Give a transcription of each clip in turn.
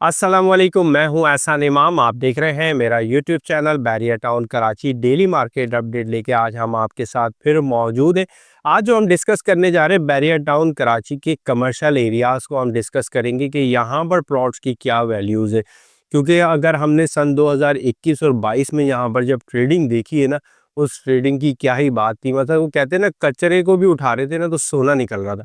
अस्सलामुअलैकुम, मैं हूं एहसान इमाम। आप देख रहे हैं मेरा YouTube channel Bahria Town Karachi daily market update लेके आज हम आपके साथ फिर मौजूद हैं। आज जो हम डिस्कस करने जा रहे हैं बैरिया टाउन कराची के कमर्शियल एरियाज़ को हम डिस्कस करेंगे कि यहाँ पर प्लॉट्स की क्या वैल्यूज़ है। क्योंकि अगर हमने सन 2021 और 22 में यहाँ पर जब ट्रेडिंग देखी है ना, उस ट्रेडिंग की क्या ही बात थी। मतलब वो कहते हैं ना, कचरे को भी उठा रहे थे ना तो सोना निकल रहा था।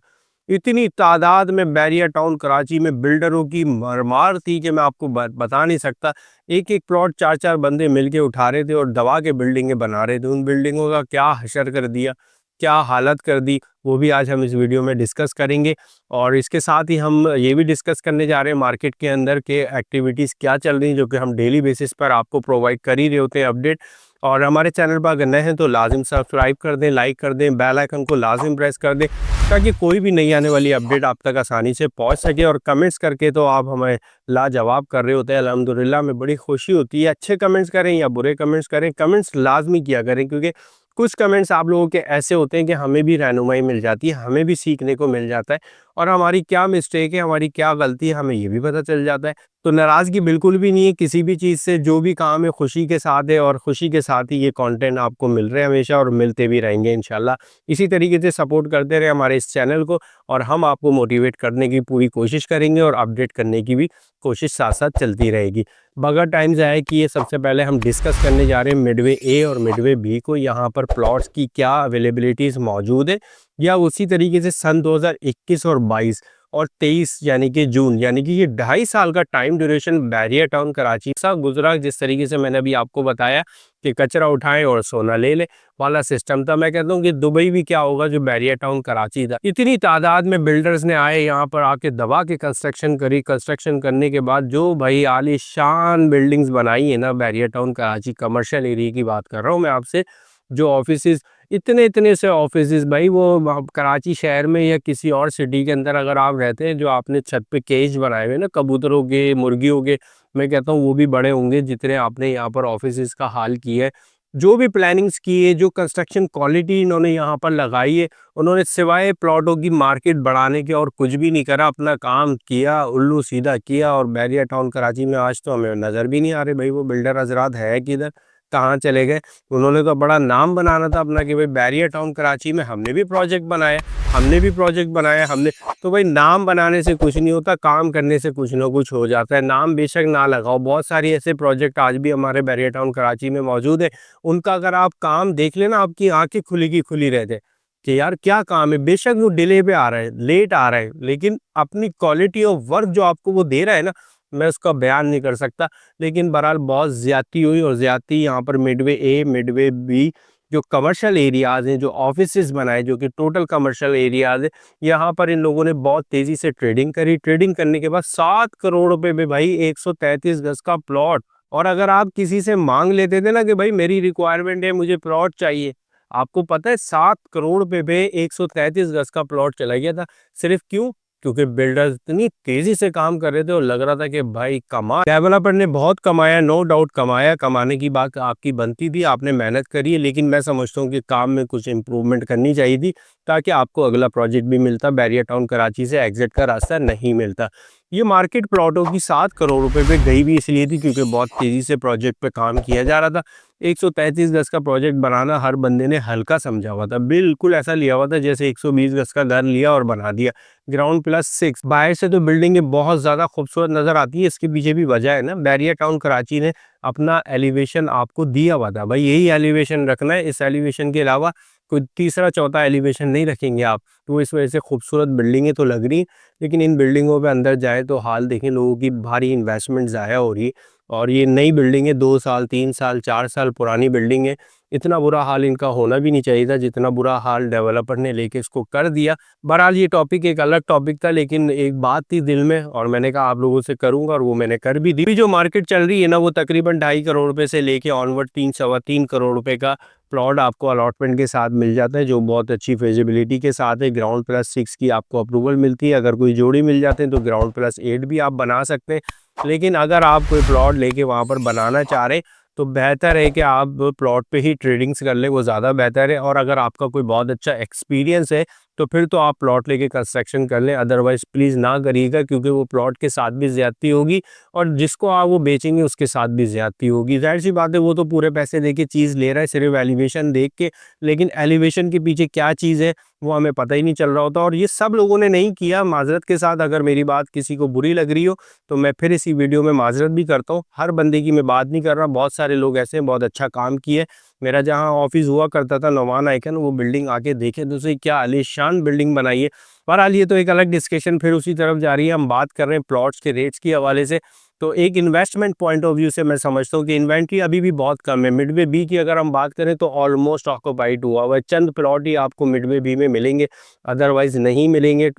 इतनी तादाद में बैरिया टाउन कराची में बिल्डरों की भरमार थी कि मैं आपको बता नहीं सकता। एक एक प्लॉट चार चार बंदे मिलके उठा रहे थे और दबा के बिल्डिंगें बना रहे थे। उन बिल्डिंगों का क्या हशर कर दिया, क्या हालत कर दी, वो भी आज हम इस वीडियो में डिस्कस करेंगे। और इसके साथ ही हम ये भी डिस्कस करने जा रहे हैं मार्केट के अंदर के एक्टिविटीज़ क्या चल रही हैं, जो कि हम डेली बेसिस पर आपको प्रोवाइड कर ही रहे होते हैं अपडेट। और हमारे चैनल पर अगर नए हैं तो लाजिम सब्सक्राइब कर दें, लाइक कर दें, बेल आइकन को लाजिम प्रेस कर दें, ताकि कोई भी नई आने वाली अपडेट आप तक आसानी से पहुंच सके। और कमेंट्स करके तो आप हमें लाजवाब कर रहे होते हैं, अल्हम्दुलिल्लाह में बड़ी खुशी होती है। अच्छे कमेंट्स करें या बुरे कमेंट्स करें, कमेंट्स लाजमी किया करें, क्योंकि कुछ कमेंट्स आप लोगों के ऐसे होते हैं कि हमें भी रहनुमाई मिल जाती है, हमें भी सीखने को मिल जाता है। और हमारी क्या मिस्टेक है, हमारी क्या गलती है, हमें ये भी पता चल जाता है। तो नाराज़गी बिल्कुल भी नहीं है किसी भी चीज़ से। जो भी काम है खुशी के साथ है, और खुशी के साथ ही ये कंटेंट आपको मिल रहे हैं हमेशा, और मिलते भी रहेंगे इंशाल्लाह। इसी तरीके से सपोर्ट करते रहे हमारे इस चैनल को, और हम आपको मोटिवेट करने की पूरी कोशिश करेंगे, और अपडेट करने की भी कोशिश साथ साथ चलती रहेगी। बगैर टाइम ज़ाया किए सबसे पहले हम डिस्कस करने जा रहे हैं मिडवे ए और मिडवे बी को। यहाँ पर प्लॉट्स की क्या अवेलेबिलिटीज़ मौजूद है, या उसी तरीके से सन 2021 और 22 और 23 यानी कि जून, यानी कि ये 2.5 साल का time duration Bahria Town Karachi सा गुजरा। जिस तरीके से मैंने अभी आपको बताया कि कचरा उठाएं और सोना ले लें वाला सिस्टम था, मैं कहता हूँ कि दुबई भी क्या होगा जो बैरिया टाउन कराची था। इतनी तादाद में बिल्डर्स ने आए यहाँ पर आके दबा के कंस्ट्रक्शन करी। कंस्ट्रक्शन करने के बाद जो भाई आलीशान बिल्डिंग्स बनाई है ना, Bahria Town Karachi commercial area की बात कर रहा हूँ मैं आपसे। जो ऑफिसेज, इतने इतने से ऑफिसेज भाई, वो कराची शहर में या किसी और सिटी के अंदर अगर आप रहते हैं, जो आपने छत पे केज बनाए हुए ना कबूतरों के, मुर्गियों के, मैं कहता हूँ वो भी बड़े होंगे जितने आपने यहाँ पर ऑफिसेज का हाल किया है। जो भी प्लानिंग्स की है, जो कंस्ट्रक्शन क्वालिटी इन्होंने यहाँ पर लगाई है, उन्होंने सिवाय प्लॉटों की मार्केट बढ़ाने के और कुछ भी नहीं करा। अपना काम किया, उल्लू सीधा किया। और बैरिया टाउन कराची में आज तो हमें नज़र भी नहीं आ रहे भाई वो बिल्डर हजरात है किधर, कहाँ चले गए। उन्होंने तो बड़ा नाम बनाना था अपना कि भाई बैरिया टाउन कराची में हमने भी प्रोजेक्ट बनाया, हमने भी प्रोजेक्ट बनाया हमने। तो भाई नाम बनाने से कुछ नहीं होता, काम करने से कुछ ना कुछ हो जाता है। नाम बेशक ना लगाओ, बहुत सारी ऐसे प्रोजेक्ट आज भी हमारे बैरिया टाउन कराची में मौजूद है। उनका अगर आप काम देख लेना, आपकी आंखें खुली की खुली रह जाए कि यार क्या काम है। बेशक वो डिले पे आ रहा है, लेट आ रहा है, लेकिन अपनी क्वालिटी ऑफ वर्क जो आपको वो दे रहा है ना, मैं उसका बयान नहीं कर सकता। लेकिन बहरहाल बहुत ज़्यादती हुई, और ज़्यादती यहाँ पर मिडवे ए मिडवे बी जो कमर्शियल एरियाज़ हैं, जो ऑफिसेज बनाए, जो कि टोटल कमर्शियल एरियाज़ है, यहाँ पर इन लोगों ने बहुत तेज़ी से ट्रेडिंग करी। ट्रेडिंग करने के बाद 7 करोड़ रुपए में भाई 133 गज का प्लॉट। और अगर आप किसी से मांग लेते थे ना कि भाई मेरी रिक्वायरमेंट है, मुझे प्लॉट चाहिए, आपको पता है 7 करोड़ रुपए पे 133 गज का प्लॉट चला गया था। सिर्फ क्यों? क्योंकि बिल्डर्स इतनी तेजी से काम कर रहे थे, और लग रहा था कि भाई कमा। डेवलपर ने बहुत कमाया, नो डाउट कमाया, कमाने की बात आपकी बनती थी, आपने मेहनत करी है। लेकिन मैं समझता हूँ कि काम में कुछ इंप्रूवमेंट करनी चाहिए थी, ताकि आपको अगला प्रोजेक्ट भी मिलता, बैरिया टाउन कराची से एग्जिट का रास्ता नहीं मिलता। ये मार्केट प्लॉटों की 7 करोड़ रुपए पे गई भी इसलिए थी क्योंकि बहुत तेजी से प्रोजेक्ट पे काम किया जा रहा था। 133 गज का प्रोजेक्ट बनाना हर बंदे ने हल्का समझा हुआ था, बिल्कुल ऐसा लिया हुआ था जैसे 120 गज का घर लिया और बना दिया। ग्राउंड प्लस 6, बाहर से तो बिल्डिंगें बहुत ज़्यादा खूबसूरत नज़र आती है। इसके पीछे भी वजह है ना, बैरिया टाउन कराची ने अपना एलिवेशन आपको दिया हुआ था, भाई यही एलिवेशन रखना है, इस एलिवेशन के अलावा कोई तीसरा चौथा एलिवेशन नहीं रखेंगे आप। तो इस वजह से खूबसूरत बिल्डिंगें तो लग रही, लेकिन इन बिल्डिंगों पे अंदर जाए तो हाल देखें, लोगों की भारी इन्वेस्टमेंट ज़ाया हो रही है। और ये नई बिल्डिंग है, 2 साल 3 साल 4 साल पुरानी बिल्डिंग है। इतना बुरा हाल इनका होना भी नहीं चाहिए था, जितना बुरा हाल डेवलपर ने लेके इसको कर दिया। बहरहाल ये टॉपिक एक अलग टॉपिक था, लेकिन एक बात थी दिल में, और मैंने कहा आप लोगों से करूंगा, और वो मैंने कर भी दी। जो मार्केट चल रही है ना, वो तकरीबन 2.5 करोड़ रुपए से लेके ऑनवर्ड 3 सवा 3 करोड़ रुपए का प्लॉट आपको अलॉटमेंट के साथ मिल जाता है, जो बहुत अच्छी फिजिबिलिटी के साथ है। ग्राउंड प्लस 6 की आपको अप्रूवल मिलती है। अगर कोई जोड़ी मिल जाते हैं तो ग्राउंड प्लस 8 भी आप बना सकते हैं। लेकिन अगर आप कोई प्लॉट लेके वहाँ पर बनाना चाह रहे, तो बेहतर है कि आप प्लॉट पे ही ट्रेडिंग्स कर लें, वो ज़्यादा बेहतर है। और अगर आपका कोई बहुत अच्छा एक्सपीरियंस है तो फिर तो आप प्लॉट लेके कंस्ट्रक्शन कर लें, अदरवाइज़ प्लीज़ ना करिएगा, क्योंकि वो प्लॉट के साथ भी ज़्यादती होगी और जिसको आप वो बेचेंगे उसके साथ भी ज़्यादती होगी। ज़ाहिर-सी बात है, वो तो पूरे पैसे देके चीज़ ले रहा है सिर्फ़ एलिवेशन देख के, लेकिन एलिवेशन के पीछे क्या चीज़ है वो हमें पता ही नहीं चल रहा होता, और ये सब लोगों ने नहीं किया। माज़रत के साथ अगर मेरी बात किसी को बुरी लग रही हो तो मैं फिर इसी वीडियो में माज़रत भी करता हूँ। हर बंदे की मैं बात नहीं कर रहा, बहुत सारे लोग ऐसे हैं बहुत अच्छा काम किए। मेरा जहाँ ऑफ़िस हुआ करता था नोमान आइकन, वो बिल्डिंग आके देखें तो सही, क्या आलीशान बिल्डिंग बनाई है। बहरहाल ये तो एक अलग डिस्कशन फिर उसी तरफ जा रही है। हम बात कर रहे हैं प्लॉट्स के रेट्स के हवाले से, तो एक इन्वेस्टमेंट पॉइंट ऑफ व्यू से मैं समझता हूँ कि इन्वेंट्री अभी भी बहुत कम है। मिडवे बी की अगर हम बात करें तो ऑलमोस्ट ऑक्यूपाइड हुआ हुआ है, चंद प्लॉट ही आपको मिडवे बी में मिलेंगे, अदरवाइज नहीं मिलेंगे।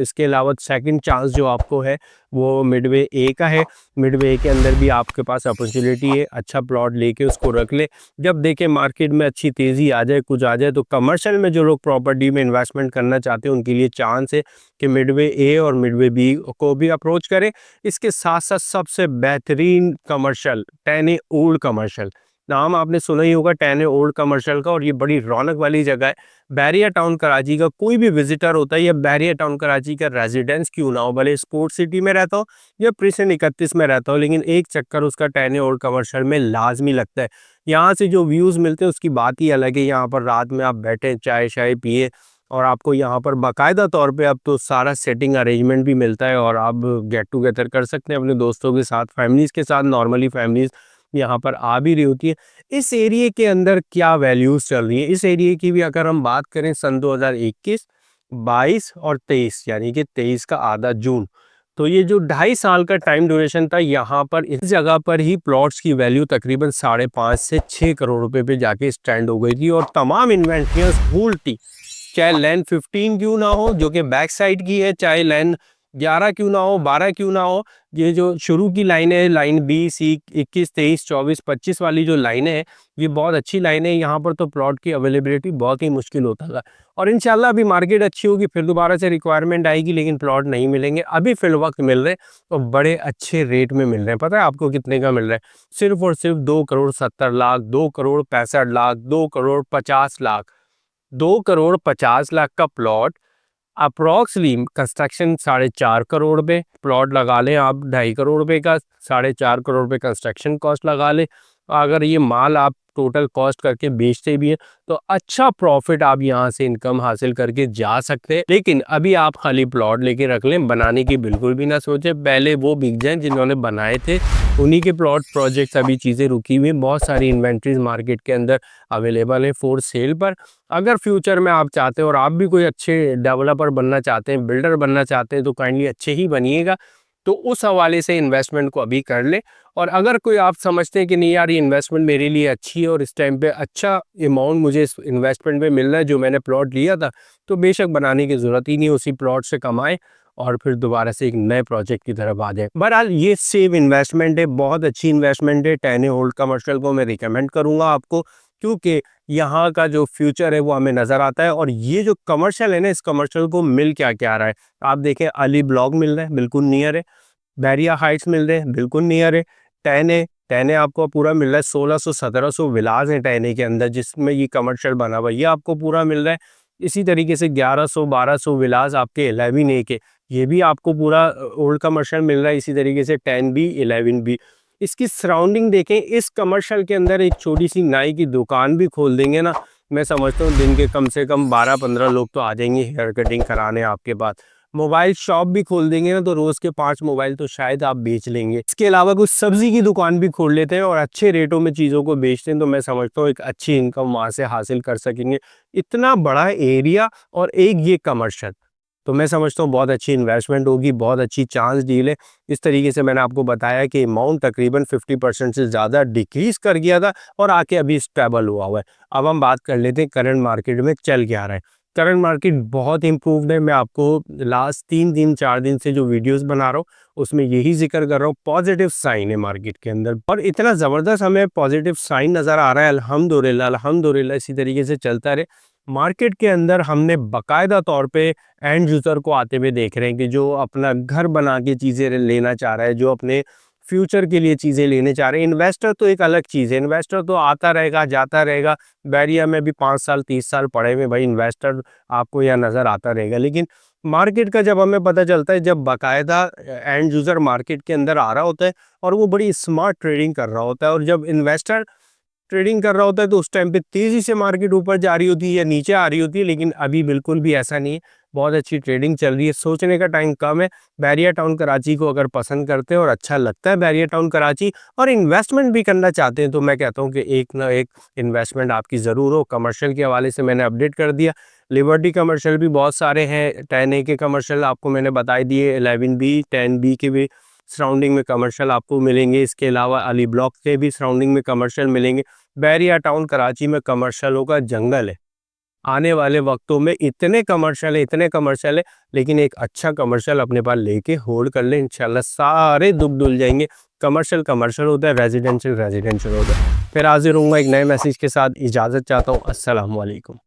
इसके अलावा सेकंड चांस जो आपको है वो मिडवे ए का है। मिडवे ए के अंदर भी आपके पास अपॉर्चुनिटी है, अच्छा प्लॉट लेके उसको रख ले। जब देखें मार्केट में अच्छी तेज़ी आ जाए, कुछ आ जाए, तो कमर्शियल में जो लोग प्रॉपर्टी में इन्वेस्टमेंट करना चाहते हैं उनके लिए चांस है कि मिडवे ए और मिडवे बी को भी अप्रोच करें। इसके साथ साथ सबसे बेहतरीन कमर्शियल 10 ए ओल्ड कमर्शियल, नाम आपने सुना ही होगा 10 ए ओल्ड कमर्शियल का, और ये बड़ी रौनक वाली जगह है। बैरिया टाउन कराची का कोई भी विजिटर होता है या बैरिया टाउन कराची का रेजिडेंस क्यों ना हो, भले स्पोर्ट सिटी में रहता हो या प्रिसन 31 में रहता हो, लेकिन एक चक्कर उसका 10 ए ओल्ड कमर्शियल में लाजमी लगता है। यहाँ से जो व्यूज़ मिलते हैं उसकी बात ही अलग है। यहाँ पर रात में आप बैठे चाय शाय पिए, और आपको यहाँ पर बाकायदा तौर पे अब तो सारा सेटिंग अरेंजमेंट भी मिलता है, और आप गेट टुगेदर कर सकते हैं अपने दोस्तों के साथ, फैमिलीज़ के साथ। नॉर्मली फैमिलीज़ यहाँ पर आ भी रही होती है। इस एरिए के अंदर क्या वैल्यूज़ चल रही है, इस एरिए की भी अगर हम बात करें सन 2021, 22 और 23, यानी कि 23 का आधा जून, तो ये जो 2.5 साल का टाइम ड्यूरेशन था, यहाँ पर इस जगह पर ही प्लॉट्स की वैल्यू तकरीबन 5.5 से 6 करोड़ रुपए पे जाके स्टैंड हो गई थी, और तमाम इन्वेंट्रियाँ उल्टी, चाहे लैन 15 क्यों ना हो जो कि बैक साइड की है, चाहे लैन 11 क्यों ना हो, 12 क्यों ना हो, ये जो शुरू की लाइनें है, लाइन बी सी 21, 23, 24, 25 वाली जो लाइनें हैं, ये बहुत अच्छी लाइनें हैं। यहाँ पर तो प्लॉट की अवेलेबिलिटी बहुत ही मुश्किल होता था, और इंशाल्लाह अभी मार्केट अच्छी होगी फिर दोबारा से रिक्वायरमेंट आएगी, लेकिन प्लॉट नहीं मिलेंगे। अभी फिल वक्त मिल रहे हैं तो बड़े अच्छे रेट में मिल रहे हैं। पता है आपको कितने का मिल रहा है? सिर्फ और सिर्फ 2 करोड़ 70 लाख, 2 करोड़ 65 लाख, 2 करोड़ 50 लाख, 2 करोड़ 50 लाख का प्लॉट। अप्रॉक्सली कंस्ट्रक्शन 4.5 करोड़ पे प्लॉट लगा लें आप, 2.5 करोड़ रुपए का, 4.5 करोड़ रुपए कंस्ट्रक्शन कॉस्ट लगा लें। अगर ये माल आप टोटल कॉस्ट करके बेचते भी हैं तो अच्छा प्रॉफिट आप यहाँ से इनकम हासिल करके जा सकते हैं। लेकिन अभी आप खाली प्लॉट लेके रख लें, बनाने की बिल्कुल भी ना सोचें, पहले वो बिक जाएं जिन्होंने बनाए थे, उन्हीं के प्लॉट प्रोजेक्ट्स अभी चीज़ें रुकी हुई हैं। बहुत सारी इन्वेंट्रीज मार्केट के अंदर अवेलेबल है फॉर सेल पर। अगर फ्यूचर में आप चाहते हैं और आप भी कोई अच्छे डेवलपर बनना चाहते हैं, बिल्डर बनना चाहते हैं, तो काइंडली अच्छे ही बनिएगा। तो उस हवाले से इन्वेस्टमेंट को अभी कर ले। और अगर कोई आप समझते हैं कि नहीं यार ये इन्वेस्टमेंट मेरे लिए अच्छी है और इस टाइम पे अच्छा अमाउंट मुझे इस इन्वेस्टमेंट पे मिल रहा है जो मैंने प्लॉट लिया था, तो बेशक बनाने की ज़रूरत ही नहीं, उसी प्लॉट से कमाएं और फिर दोबारा से एक नए प्रोजेक्ट की तरफ आ जाए। बहरहाल ये सेव इन्वेस्टमेंट है, बहुत अच्छी इन्वेस्टमेंट है। 10 ए होल्ड कमर्शियल को मैं रिकमेंड करूँगा आपको, क्योंकि यहाँ का जो फ्यूचर है वो हमें नज़र आता है। और ये जो कमर्शियल है ना, इस कमर्शियल को मिल क्या क्या रहा है, आप देखें, अली ब्लॉक मिल रहा है बिल्कुल नियर है, बैरिया हाइट्स मिल रहे हैं बिल्कुल नियर है, 10 ए आपको पूरा मिल रहा है, 1600-1700 विलाज हैं 10 ए के अंदर जिसमें ये कमर्शियल बना हुआ है, ये आपको पूरा मिल रहा है। इसी तरीके से 1100-1200 विलाज आपके 11 ए के, ये भी आपको पूरा ओल्ड कमर्शियल मिल रहा है। इसी तरीके से 10 बी 11 बी। इसकी सराउंडिंग देखें, इस कमर्शियल के अंदर एक छोटी सी नाई की दुकान भी खोल देंगे ना, मैं समझता हूँ दिन के कम से कम 12-15 लोग तो आ जाएंगे हेयर कटिंग कराने आपके पास। मोबाइल शॉप भी खोल देंगे ना, तो रोज़ के 5 मोबाइल तो शायद आप बेच लेंगे। इसके अलावा कुछ सब्जी की दुकान भी खोल लेते हैं और अच्छे रेटों में चीज़ों को बेचते हैं, तो मैं समझता हूँ एक अच्छी इनकम वहाँ से हासिल कर सकेंगे। इतना बड़ा एरिया और एक ये कमर्शियल, तो मैं समझता हूँ बहुत अच्छी इन्वेस्टमेंट होगी, बहुत अच्छी चांस डील है। इस तरीके से मैंने आपको बताया कि अमाउंट तकरीबन 50% से ज़्यादा डिक्रीज़ कर गया था और आके अभी स्टेबल हुआ हुआ है। अब हम बात कर लेते हैं करंट मार्केट में चल क्या रहा है। करंट मार्केट बहुत इम्प्रूव्ड है। मैं आपको लास्ट 3 दिन 4 दिन से जो वीडियोस बना रहा हूँ उसमें यही जिक्र कर रहा हूँ, पॉजिटिव साइन है मार्केट के अंदर और इतना ज़बरदस्त हमें पॉजिटिव साइन नज़र आ रहा है। अल्हम्दुलिल्लाह अल्हम्दुलिल्लाह इसी तरीके से चलता रहे। मार्केट के अंदर हमने बाकायदा तौर पे एंड यूज़र को आते हुए देख रहे हैं कि जो अपना घर बना के चीज़ें लेना चाह रहा है, जो अपने फ्यूचर के लिए चीज़ें लेने चाह रहे हैं। इन्वेस्टर तो एक अलग चीज़ है, इन्वेस्टर तो आता रहेगा, जाता रहेगा। बैरिया में भी 5 साल, 30 साल पड़े हुए भाई इन्वेस्टर आपको यहाँ नज़र आता रहेगा। लेकिन मार्केट का जब हमें पता चलता है, जब बाकायदा एंड यूज़र मार्केट के अंदर आ रहा होता है और वो बड़ी स्मार्ट ट्रेडिंग कर रहा होता है, और जब इन्वेस्टर ट्रेडिंग कर रहा होता है तो उस टाइम पे तेज़ी से मार्केट ऊपर जा रही होती है या नीचे आ रही होती है। लेकिन अभी बिल्कुल भी ऐसा नहीं है, बहुत अच्छी ट्रेडिंग चल रही है, सोचने का टाइम कम है। बैरिया टाउन कराची को अगर पसंद करते हैं और अच्छा लगता है बैरिया टाउन कराची, और इन्वेस्टमेंट भी करना चाहते हैं, तो मैं कहता हूँ कि एक ना एक इन्वेस्टमेंट आपकी ज़रूर हो। कमर्शियल के हवाले से मैंने अपडेट कर दिया, लिबर्टी कमर्शियल भी बहुत सारे हैं, 10A के कमर्शियल आपको मैंने बता दिए, 11B 10B के भी सराउंडिंग में कमर्शियल आपको मिलेंगे। इसके अलावा अली ब्लॉक के भी सराउंडिंग में कमर्शियल मिलेंगे। बैरिया टाउन कराची में कमर्शियलों का जंगल है। आने वाले वक्तों में इतने कमर्शियल है, इतने कमर्शियल है, लेकिन एक अच्छा कमर्शियल अपने पास लेके होल्ड कर ले, इंशाल्लाह सारे दुख धुल जाएंगे। कमर्शियल कमर्शियल होता है, रेजिडेंशियल रेजिडेंशियल होता है। फिर हाजिर हूँगा एक नए मैसेज के साथ, इजाज़त चाहता हूँ। अस्सलाम वालेकुम।